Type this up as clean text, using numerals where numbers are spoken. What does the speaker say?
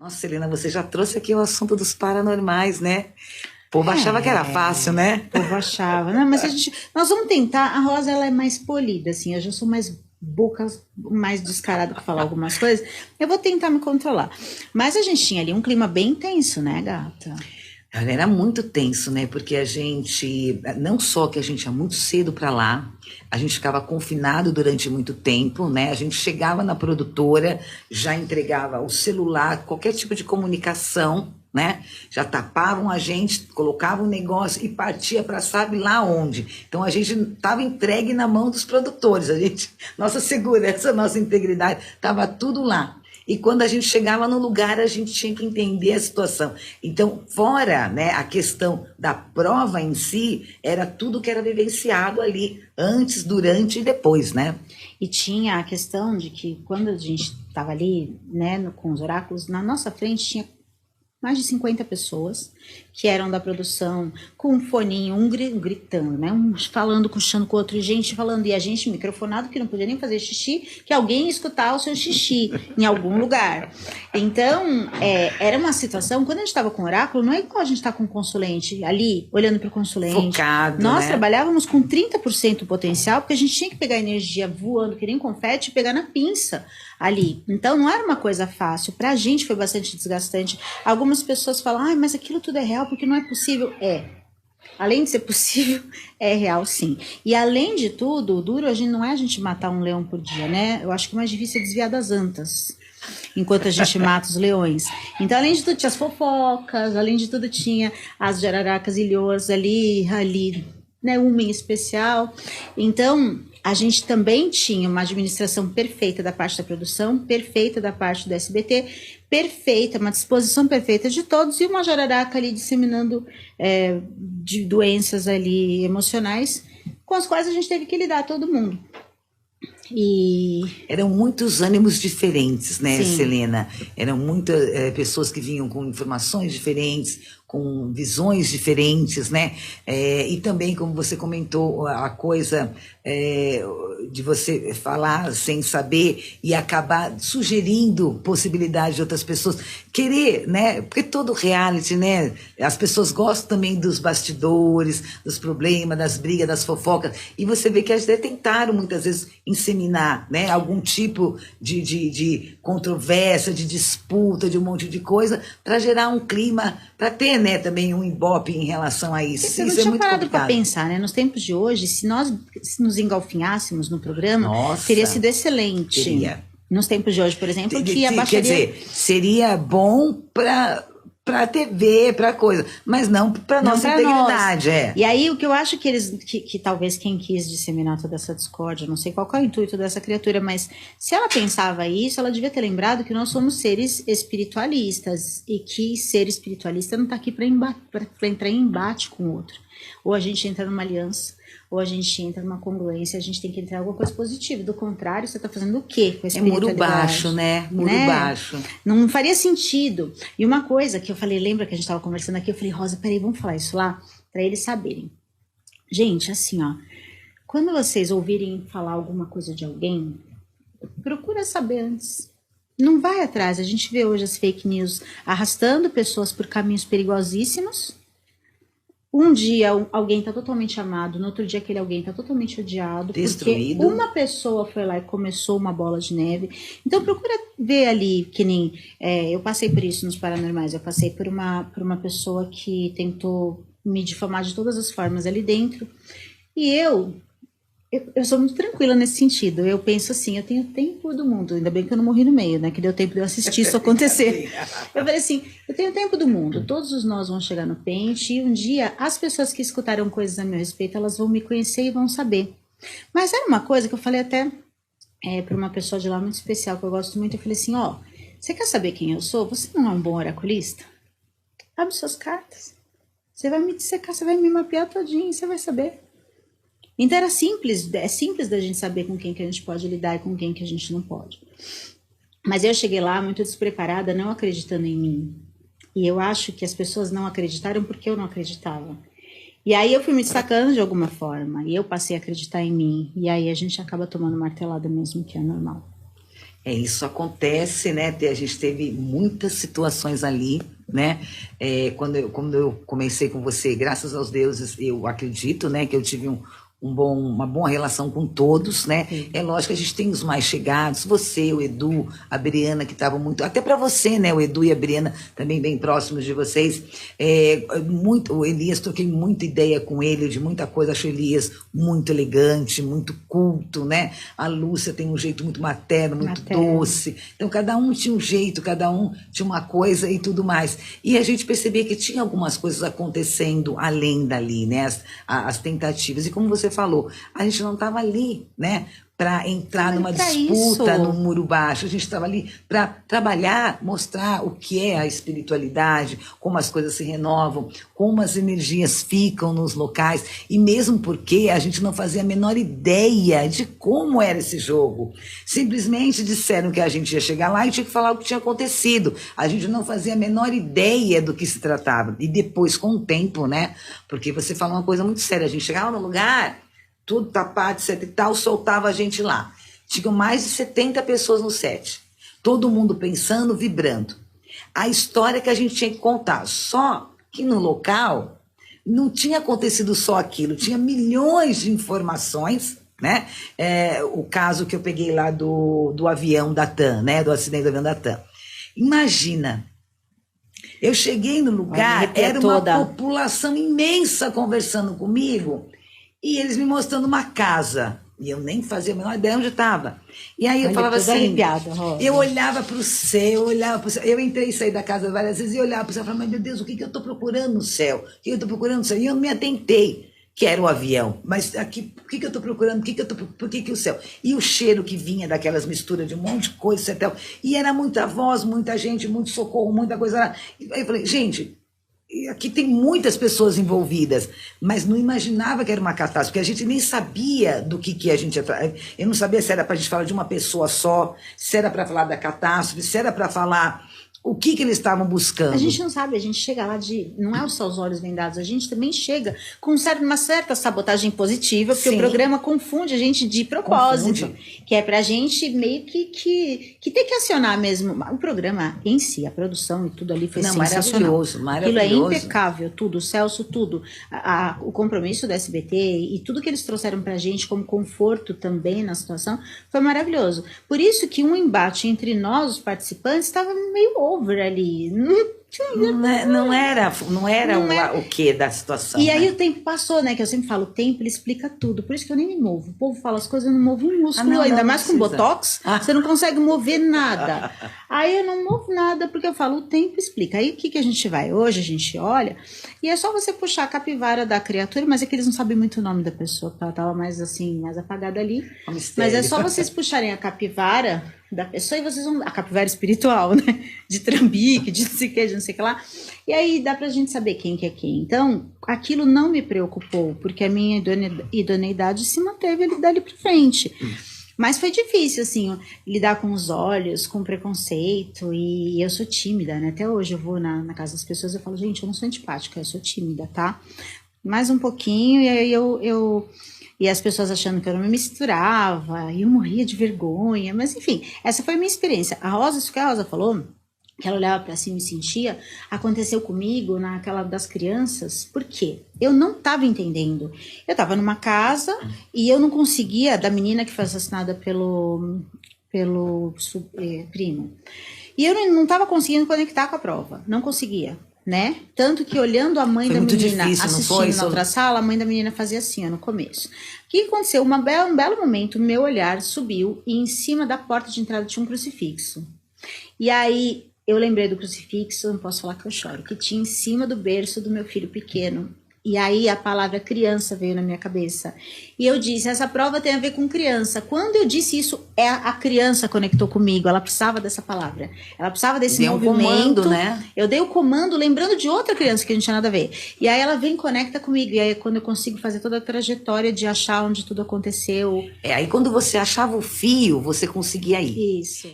Nossa, Helena, você já trouxe aqui o assunto dos paranormais, né? O povo achava que era fácil, né? O povo achava. Não, mas nós vamos tentar. A Rosa, ela é mais polida, assim. Eu já sou mais boca, mais descarada para falar algumas coisas. Eu vou tentar me controlar. Mas a gente tinha ali um clima bem tenso, né, gata? Era muito tenso, né? Porque a gente, não só que a gente ia muito cedo para lá, a gente ficava confinado durante muito tempo, né? A gente chegava na produtora, já entregava o celular, qualquer tipo de comunicação, né? Já tapavam a gente, colocavam um negócio e partia para sabe lá onde. Então a gente estava entregue na mão dos produtores, a gente, nossa segurança, nossa integridade, estava tudo lá. E quando a gente chegava no lugar, a gente tinha que entender a situação. Então, fora, né, a questão da prova em si, era tudo que era vivenciado ali, antes, durante e depois, né? E tinha a questão de que quando a gente estava ali, né, com os oráculos, na nossa frente tinha mais de 50 pessoas que eram da produção, com um foninho, um gritando, né? Um falando, puxando com o outro, gente falando, e a gente microfonado que não podia nem fazer xixi, que alguém ia escutar o seu xixi em algum lugar. Então, era uma situação, quando a gente estava com o oráculo, não é igual a gente está com o consulente ali, olhando para o consulente. Focado, nós né? trabalhávamos com 30% do potencial, porque a gente tinha que pegar energia voando, que nem confete, e pegar na pinça ali. Então, não era uma coisa fácil. Pra gente foi bastante desgastante. Algumas pessoas falam, ai, mas aquilo tudo é real, porque não é possível. Além de ser possível, é real sim. E além de tudo, o duro não é a gente matar um leão por dia, né? Eu acho que o mais difícil é desviar das antas, enquanto a gente mata os leões. Então, além de tudo, tinha as fofocas, além de tudo, tinha as jararacas e leoas ali, né? Uma em especial. Então, a gente também tinha uma administração perfeita da parte da produção, perfeita da parte do SBT, perfeita, uma disposição perfeita de todos e uma jararaca ali disseminando de doenças ali emocionais com as quais a gente teve que lidar, todo mundo. E eram muitos ânimos diferentes, né, Sim. Selena? Eram muitas pessoas que vinham com informações diferentes, com visões diferentes, né? E também, como você comentou, a coisa de você falar sem saber e acabar sugerindo possibilidade de outras pessoas querer, né? Porque todo reality, né? As pessoas gostam também dos bastidores, dos problemas, das brigas, das fofocas. E você vê que até tentaram muitas vezes inseminar, né? Algum tipo de controvérsia, de disputa, de um monte de coisa, para gerar um clima, para ter, né, também um ibope em relação a isso. Eu não Isso é tinha muito parado para complicado. pensar, né? Nos tempos de hoje, se nós nos engalfinhássemos no programa, Nossa, teria sido excelente. teria. Nos tempos de hoje, por exemplo, que a Quer baixaria... dizer, seria bom para TV, para coisa, mas não para Não nossa pra integridade, nós. E aí, o que eu acho que eles, que talvez quem quis disseminar toda essa discórdia, não sei qual é o intuito dessa criatura, mas se ela pensava isso, ela devia ter lembrado que nós somos seres espiritualistas e que ser espiritualista não está aqui para entrar em embate com o outro. Ou a gente entra numa aliança, ou a gente entra numa congruência, a gente tem que entrar em alguma coisa positiva. Do contrário, você está fazendo o quê com a é muro espiritualidade? baixo, né? Muro baixo. Não faria sentido. E uma coisa que eu falei, lembra que a gente estava conversando aqui? Eu falei, Rosa, peraí, vamos falar isso lá? Para eles saberem. Gente, assim, ó, quando vocês ouvirem falar alguma coisa de alguém, procura saber antes. Não vai atrás. A gente vê hoje as fake news arrastando pessoas por caminhos perigosíssimos. Um dia alguém está totalmente amado, no outro dia aquele alguém está totalmente odiado, Destruído. Porque uma pessoa foi lá e começou uma bola de neve. Então procura ver ali, que nem eu passei por isso nos paranormais, eu passei por uma pessoa que tentou me difamar de todas as formas ali dentro, e eu sou muito tranquila nesse sentido. Eu penso assim, eu tenho tempo do mundo. Ainda bem que eu não morri no meio, né? Que deu tempo de eu assistir isso acontecer. Eu falei assim, eu tenho tempo do mundo. Todos os nós vão chegar no pente. E um dia, as pessoas que escutaram coisas a meu respeito, elas vão me conhecer e vão saber. Mas era uma coisa que eu falei até para uma pessoa de lá muito especial, que eu gosto muito. Eu falei assim, ó, você quer saber quem eu sou? Você não é um bom oraculista? Abre suas cartas. Você vai me dissecar, você vai me mapear todinho, você vai saber. Então era simples, é simples da gente saber com quem que a gente pode lidar e com quem que a gente não pode. Mas eu cheguei lá muito despreparada, não acreditando em mim. E eu acho que as pessoas não acreditaram porque eu não acreditava. E aí eu fui me destacando de alguma forma, e eu passei a acreditar em mim. E aí a gente acaba tomando martelada mesmo, que é normal. Isso acontece, né? A gente teve muitas situações ali, né? Quando eu comecei com você, graças aos deuses, eu acredito, né, que eu tive uma boa relação com todos, né? Sim. É lógico que a gente tem os mais chegados, você, o Edu, a Briana, que estavam muito, até para você, né? O Edu e a Briana também bem próximos de vocês. O Elias, troquei muita ideia com ele de muita coisa, acho o Elias muito elegante, muito culto, né? A Lúcia tem um jeito muito materno, muito doce. Então cada um tinha um jeito, cada um tinha uma coisa e tudo mais. E a gente percebia que tinha algumas coisas acontecendo além dali, né? As tentativas. E como você falou, a gente não estava ali, né, para entrar numa disputa no muro baixo, a gente estava ali para trabalhar, mostrar o que é a espiritualidade, como as coisas se renovam, como as energias ficam nos locais, e mesmo porque a gente não fazia a menor ideia de como era esse jogo. Simplesmente disseram que a gente ia chegar lá e tinha que falar o que tinha acontecido. A gente não fazia a menor ideia do que se tratava. E depois, com o tempo, né, porque você falou uma coisa muito séria, a gente chegava no lugar, tudo tapado, etc e tal, soltava a gente lá. Tinham mais de 70 pessoas no set. Todo mundo pensando, vibrando. A história que a gente tinha que contar. Só que no local não tinha acontecido só aquilo. Tinha milhões de informações, né? O caso que eu peguei lá do avião da TAM, né? Do acidente do avião da TAM. Imagina. Eu cheguei no lugar, era uma população imensa conversando comigo. E eles me mostrando uma casa. E eu nem fazia a menor ideia onde estava. E aí eu falava assim, arrepiada, eu olhava para o céu, eu entrei e saí da casa várias vezes e olhava para o céu e falava, mas meu Deus, o que eu estou procurando no céu? O que eu estou procurando no céu? E eu não me atentei, que era o avião. Mas aqui, o que eu estou procurando? Por que o céu? E o cheiro que vinha daquelas misturas de um monte de coisa, etc. E era muita voz, muita gente, muito socorro, muita coisa lá. E aí eu falei, gente... Aqui tem muitas pessoas envolvidas, mas não imaginava que era uma catástrofe, porque a gente nem sabia do que a gente ia... Eu não sabia se era para a gente falar de uma pessoa só, se era para falar da catástrofe, se era para falar o que eles estavam buscando. A gente não sabe, a gente chega lá não é só os olhos vendados, a gente também chega com uma certa sabotagem positiva, porque o programa confunde a gente de propósito, que é pra gente meio que ter que acionar mesmo. O programa em si, a produção e tudo ali foi sensacional. Maravilhoso. Aquilo é impecável, tudo, o Celso, tudo. O compromisso do SBT e tudo que eles trouxeram pra gente como conforto também na situação foi maravilhoso. Por isso que um embate entre nós, os participantes, estava meio over ali. Não era o que da situação. E aí o tempo passou, né? Que eu sempre falo, o tempo ele explica tudo. Por isso que eu nem me movo. O povo fala as coisas, eu não movo um músculo, ainda mais com botox, você não consegue mover nada. Aí eu não movo nada, porque eu falo, o tempo explica. Aí o que a gente vai? Hoje a gente olha, e é só você puxar a capivara da criatura, mas é que eles não sabem muito o nome da pessoa, porque ela tava mais assim, mais apagada ali. Mas é só vocês puxarem a capivara da pessoa e vocês vão... A capivara espiritual, né? De Trambique, de não sei o que, de não sei o que lá. E aí dá pra gente saber quem que é quem. Então, aquilo não me preocupou, porque a minha idoneidade se manteve ali dali pra frente. Mas foi difícil, assim, lidar com os olhos, com preconceito, e eu sou tímida, né? Até hoje eu vou na casa das pessoas e falo, gente, eu não sou antipática, eu sou tímida, tá? Mais um pouquinho, e aí e as pessoas achando que eu não me misturava, e eu morria de vergonha, mas enfim, essa foi a minha experiência. Isso que a Rosa falou, que ela olhava para cima e sentia, aconteceu comigo naquela das crianças, por quê? Eu não estava entendendo. Eu estava numa casa e eu não conseguia, da menina que foi assassinada pelo primo, e eu não estava conseguindo conectar com a prova, não conseguia. Né? Tanto que olhando a mãe da menina assistindo na outra sala, a mãe da menina fazia assim, no começo. O que aconteceu? Um belo momento, meu olhar subiu e em cima da porta de entrada tinha um crucifixo. E aí eu lembrei do crucifixo, não posso falar que eu choro, que tinha em cima do berço do meu filho pequeno. E aí a palavra criança veio na minha cabeça. E eu disse, essa prova tem a ver com criança. Quando eu disse isso, a criança conectou comigo. Ela precisava dessa palavra. Ela precisava desse movimento. Comando, né? Eu dei o comando lembrando de outra criança que não tinha nada a ver. E aí ela vem e conecta comigo. E aí quando eu consigo fazer toda a trajetória de achar onde tudo aconteceu. Aí quando você achava o fio, você conseguia ir. Isso.